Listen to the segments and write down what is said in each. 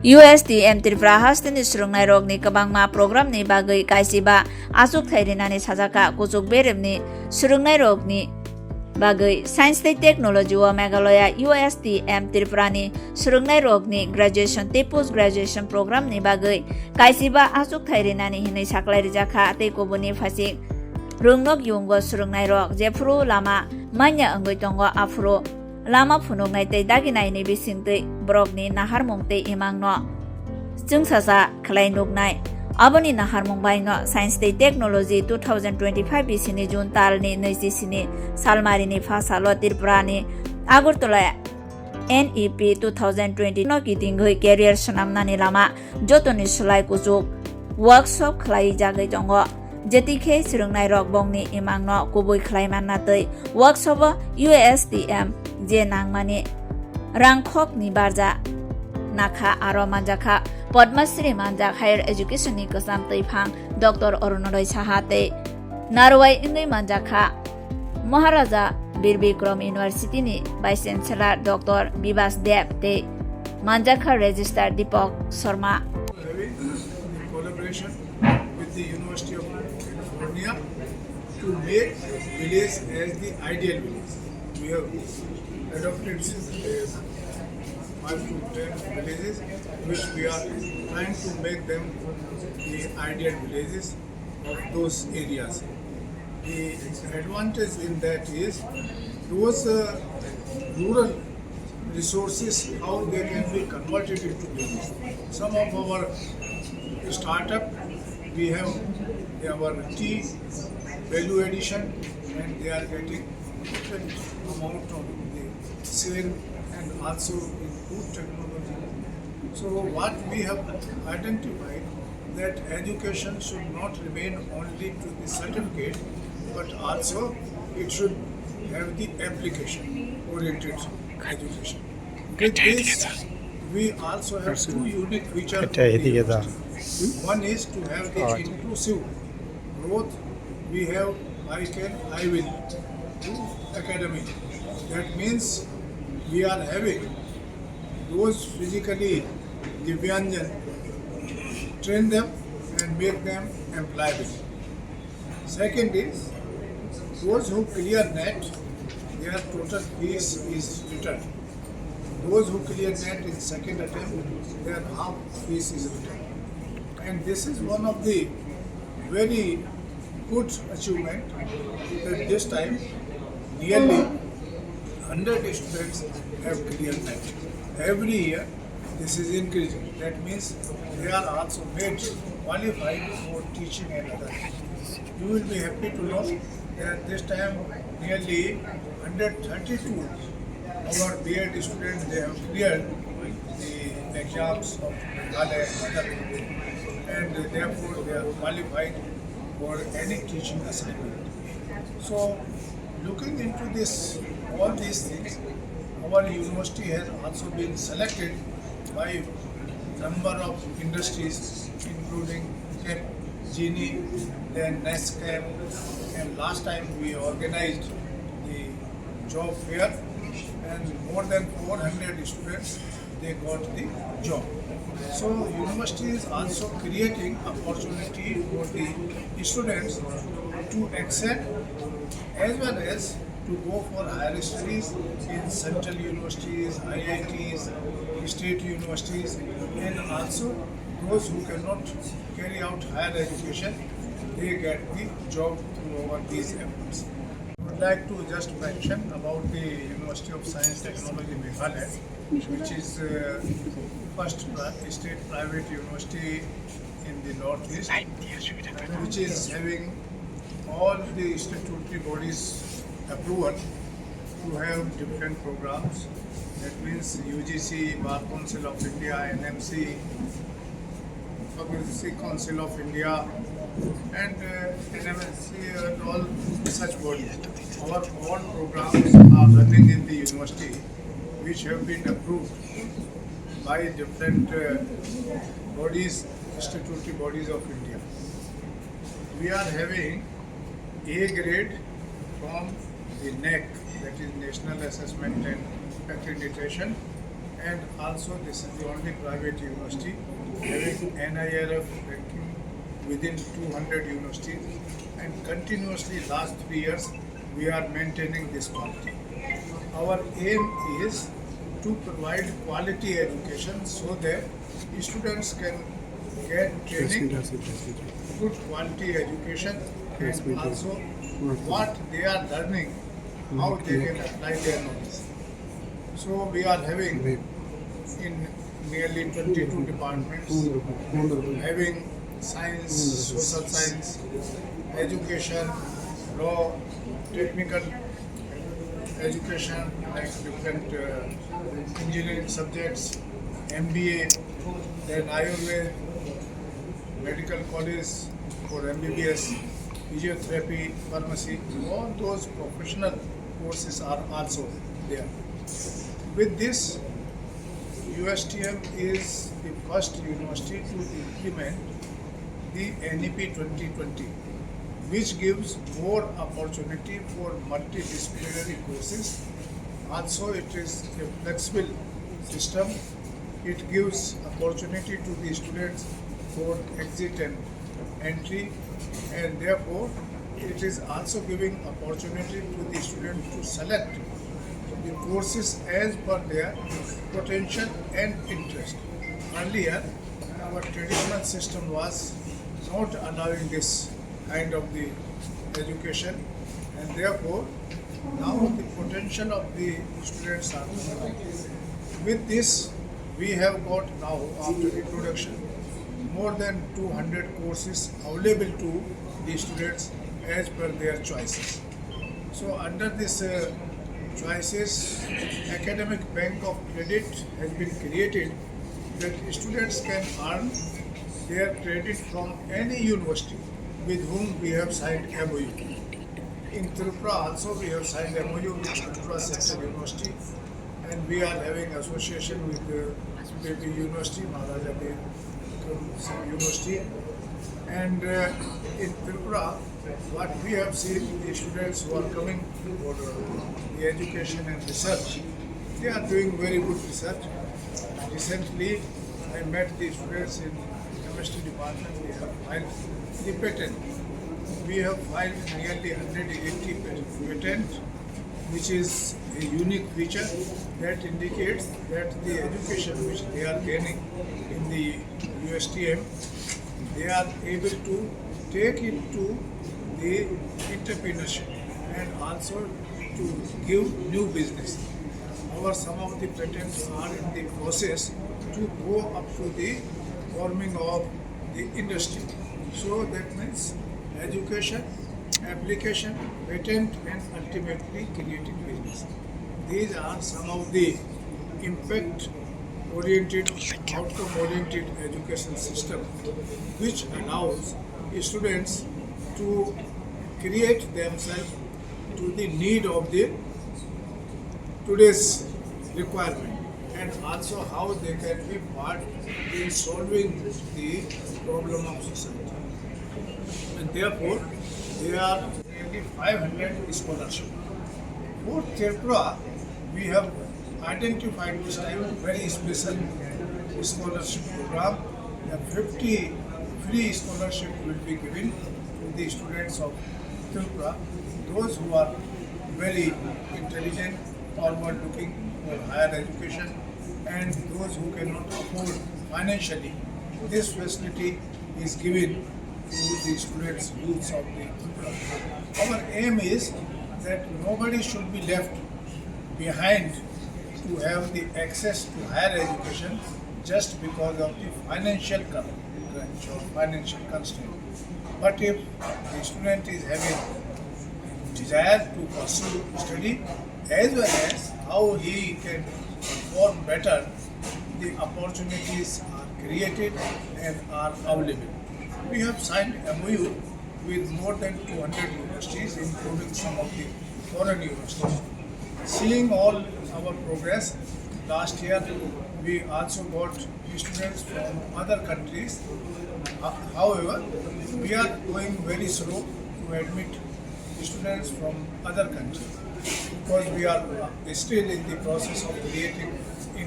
USDM Tripura hastini surungnai rokni kabangma programni bagui kaisiba asuk thairinani sajaka kuchuk beremni surungnai rokni bagui Science and Technology o Meghalaya USDM Tripurani surungnai rokni graduation te post graduation programni bagui kaisiba asuk thairinani hinai saklai rijaka tei kobuni phasik rungnok yunggo surungnai rok jefru lama manya angoi tongo afro lama phunungnai tei daginai ni bisingtei brokni naharmung tei imangno jungsasa khlai nuknai aboni naharmung baino Science and Technology 2025 bisini June talni 26 ni salmarini phasalo Tripurani Agartala NEP 2020 no kitingoi career sanamnani lama jotoni sulai kuchuk workshop khlai jagai tongo jetikhe surungnai rok bongni imangno kubui khlai manna tei workshop USDM je nangmani rangkhok ni barja nakha aro manjaka Padmasri manjak higher education ni kasam tei phang Dr. Arunodoy Saha tei Narwai ingai manjaka Maharaja Bir Bikram University ni Vice Chancellor Dr. Bibas Dev tei manjaka Registrar Deepak Sharma. In collaboration with the University of California to make village as the ideal village. We have adopted 5 to 10 villages which we are trying to make them the ideal villages of those areas. The advantage in that is those rural resources, how they can be converted into business. Some of our startup, we have our tea value addition and they are getting different amount of the sale and also in food technology. So what we have identified that education should not remain only to the certificate but also it should have the application oriented education. With this, we also have 2 unique features of the university. One is to have the inclusive growth. We have I Can, I Will academy. That means we are having those physically Divyanjan, train them and make them employable. Second is those who clear NET, their total fees is returned. Those who clear NET in second attempt, their half fees is returned. And this is one of the very good achievement that this time nearly 100 students have cleared NET. Every year this is increasing. That means they are also made qualified for teaching and other. You will be happy to know that this time nearly 132 our B.Ed students they have cleared the exams of Meghalaya and other, and therefore they are qualified for any teaching assignment. So, looking into this, all these things, our university has also been selected by number of industries, including CAP, Genie, then NESCAP, and last time we organized the job fair, and more than 400 students they got the job. So university is also creating opportunity for the students to excel as well as to go for higher studies in central universities, IITs, state universities, and also those who cannot carry out higher education, they get the job through our these efforts. I would like to just mention about the University of Science Technology Meghalaya, which is first state private university in the northeast, which is having all the statutory bodies approval to have different programs. That means UGC, Bar Council of India, NMC, Public Council of India, and NMC and all such bodies. Our all programs are running in the university, which have been approved by different bodies, statutory bodies of India. We are having A grade from the NAAC, that is National Assessment and Accreditation, and also this is the only private university having NIRF ranking within 200 universities, and continuously last 3 years we are maintaining this quality. Our aim is to provide quality education so that students can get training, good quality education, and also what they are learning, how they can apply their knowledge. So we are having in nearly 22 departments, having science, social science, education, law, technical education like different engineering subjects, MBA, then Ayurveda, medical college for MBBS, physiotherapy, pharmacy, all those professional courses are also there. With this, USTM is the first university to implement the NEP 2020, which gives more opportunity for multidisciplinary courses. Also, it is a flexible system. It gives opportunity to the students for exit and entry, and therefore it is also giving opportunity to the student to select the courses as per their potential and interest. Earlier, our traditional system was not allowing this kind of the education, and therefore now the potential of the students are growing. With this, we have got now, after introduction, more than 200 courses available to the students as per their choices. So under this choices, academic bank of credit has been created that students can earn their credit from any university with whom we have signed MOU. In Tripura also we have signed MOU with Tripura Central University, and we are having association with the University, Maharaja University. And in Tripura, what we have seen, the students who are coming for the education and research, they are doing very good research. Recently, I met the students in chemistry department. They have filed the patent. We have filed nearly 180 patent, which is a unique feature that indicates that the education which they are gaining in the USTM, they are able to take it to the entrepreneurship and also to give new business. Some of the patents are in the process to go up to the forming of the industry. So that means education, application, patent, and ultimately creating business. These are some of the impact-oriented, outcome-oriented education system which allows students to create themselves to the need of the today's requirement, and also how they can be part in solving the problem of society. And therefore, there are nearly 500 scholarships. For Tripura, we have identified this time a very special scholarship program. 50 free scholarship will be given to the students of Tripura, those who are very intelligent, forward-looking for higher education, and those who cannot afford financially. This facility is given to the students, youths of the Tripura. Our aim is that nobody should be left behind to have the access to higher education just because of the financial crunch or financial constraint. But if the student is having desire to pursue study as well as how he can perform better, the opportunities are created and are available. We have signed MOU with more than 200 universities, including some of the foreign universities. Seeing all our progress, last year we also got students from other countries. However, we are going very slow to admit students from other countries because we are still in the process of creating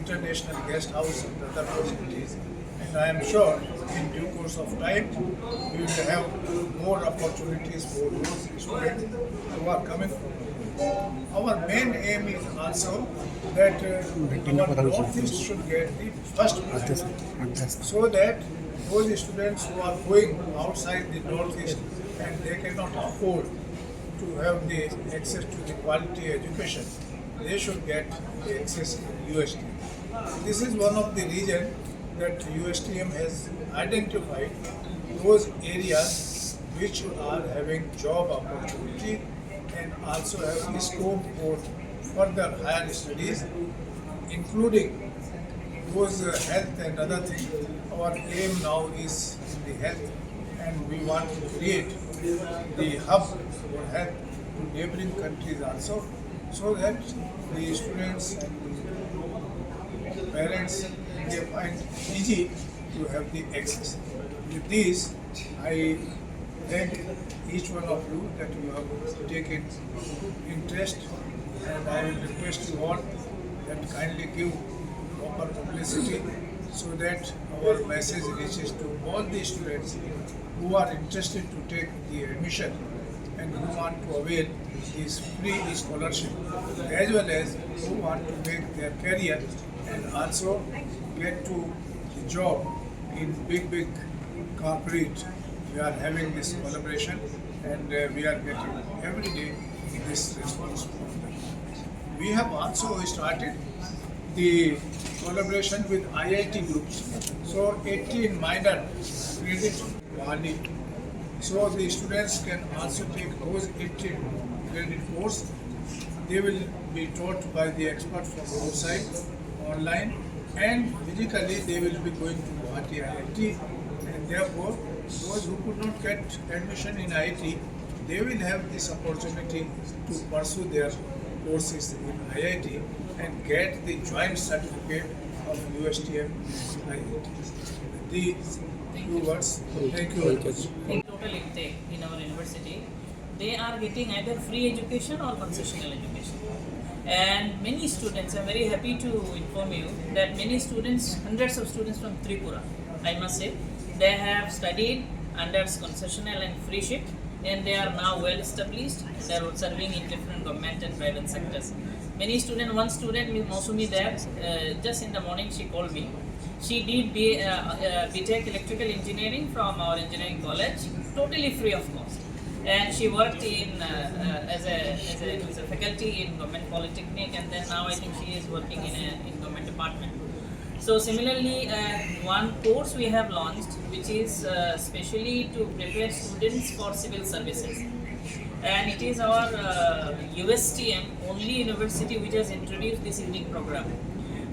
international guest house and other facilities. And I am sure in due course of time we will have more opportunities for those students who are coming from. Our main aim is also that our Northeast should get the first priority, so that those students who are going outside the Northeast and they cannot afford to have the access to the quality education, they should get the access in USTM. This is one of the reasons that USTM has identified those areas which are having job opportunity and also have the scope for further higher studies, including those health and other things. Our aim now is in the health, and we want to create the hub for health to neighboring countries also, so that the students and the parents they find easy to have the access. With this, I thank each one of you that you have taken interest, and I will request you all that kindly give proper publicity so that our message reaches to all the students who are interested to take the admission and who want to avail this free scholarship, as well as who want to make their career and also get to the job in big corporate. We are having this collaboration, and we are getting every day this response from them. We have also started the collaboration with IIT groups. So 18 minor credit Wali. So the students can also take those 18 credit course. They will be taught by the expert from outside, online, and physically they will be going to Guwahati IIT, and therefore those who could not get admission in IIT, they will have this opportunity to pursue their courses in IIT and get the joint certificate of USTM IIT. These few words. Thank you very much. In total intake in our university, they are getting either free education or concessional education. And many students, I'm very happy to inform you that many students, hundreds of students from Tripura, I must say, they have studied under concessional and free shift, and they are now well established. They are serving in different government and private sectors. Many students, one student, Ms. Mausumi there, just in the morning she called me. She did BTech Electrical Engineering from our engineering college, totally free of cost. And she worked in as a faculty in government polytechnic, and then now I think she is working in government department. So similarly, one course we have launched, which is specially to prepare students for civil services, and it is our USTM only university which has introduced this unique program.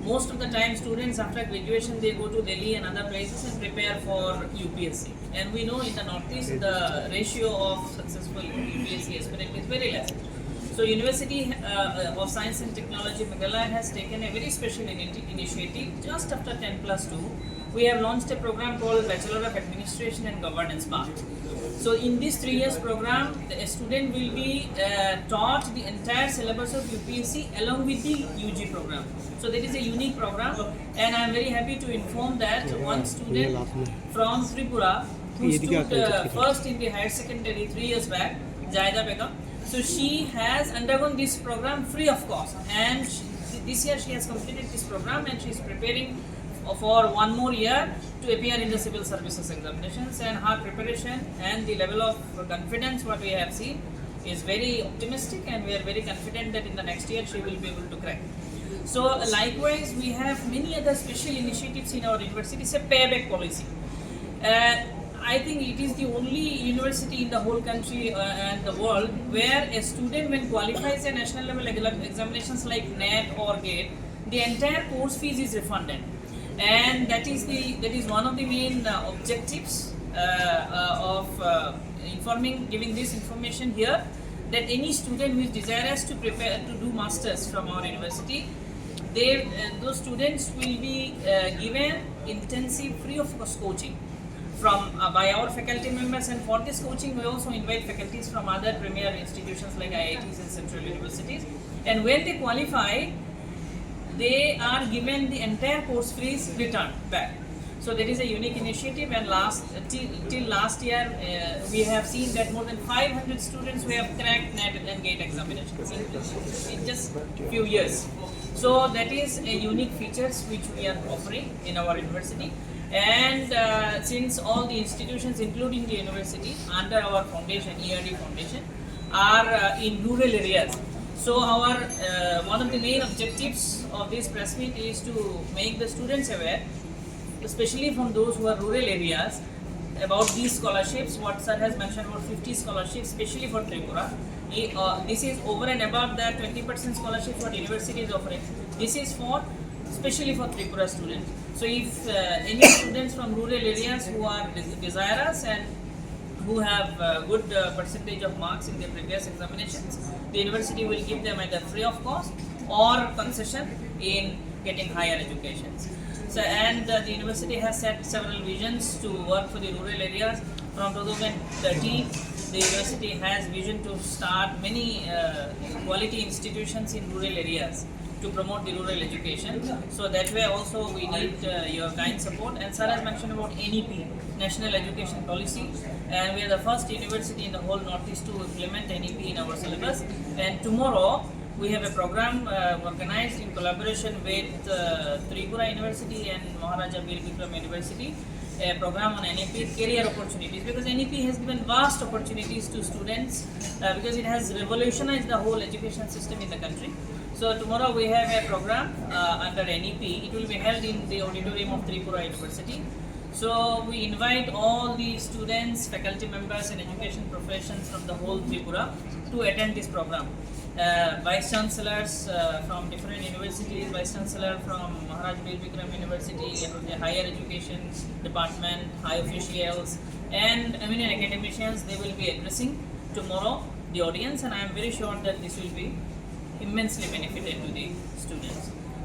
Most of the time, students after graduation they go to Delhi and other places and prepare for UPSC. And we know in the Northeast the ratio of successful UPSC aspirant is very less. So University of Science and Technology Meghalaya has taken a very special initiative. Just after 10+2, we have launched a program called Bachelor of Administration and Governance path. So in this 3 years program, a student will be taught the entire syllabus of UPSC along with the UG program. So that is a unique program, and I am very happy to inform that one student from Tripura who stood first in the higher secondary 3 years back, Jaida Begum. So she has undergone this program free of cost, and this year she has completed this program and she is preparing for one more year to appear in the civil services examinations, and her preparation and the level of confidence what we have seen is very optimistic, and we are very confident that in the next year she will be able to crack. So likewise we have many other special initiatives in our university. It's a payback policy. I think it is the only university in the whole country and the world where a student when qualifies a national level examinations like NET or GATE, the entire course fees is refunded. And that is one of the main objectives of giving this information here, that any student who is desirous to prepare to do masters from our university, those students will be given intensive free of cost coaching from by our faculty members, and for this coaching we also invite faculties from other premier institutions like IITs and central universities. And when they qualify, they are given the entire course fees returned back. So there is a unique initiative, and till last year we have seen that more than 500 students who have cracked NET and GATE examinations in just few years. So that is a unique features which we are offering in our university. And since all the institutions, including the university, under our foundation, ERD Foundation, are in rural areas. So our one of the main objectives of this press meet is to make the students aware, especially from those who are rural areas, about these scholarships. What sir has mentioned about 50 scholarships, especially for Tripura. This is over and above that 20% scholarships what university is offering. This is for especially for Tripura students. So if any students from rural areas who are desirous and who have good percentage of marks in their previous examinations, the university will give them either free of cost or concession in getting higher education. So, and the university has set several visions to work for the rural areas. From 2013, the university has vision to start many quality institutions in rural areas to promote the rural education. So that way also we need your kind support. And sir has mentioned about NEP, National Education Policy, and we are the first university in the whole Northeast to implement NEP in our syllabus. And tomorrow we have a program organized in collaboration with Tripura University and Maharaja Bir Bikram University, a program on NEP career opportunities, because NEP has given vast opportunities to students because it has revolutionized the whole education system in the country. So tomorrow we have a program under NEP. It will be held in the auditorium of Tripura University. So we invite all the students, faculty members and education professions from the whole Tripura to attend this program. Vice Chancellors from different universities, Vice Chancellor from Maharaj Bir Bikram University, the Higher Education Department, high officials and eminent academicians, they will be addressing tomorrow the audience, and I am very sure that this will be immensely benefited to the students.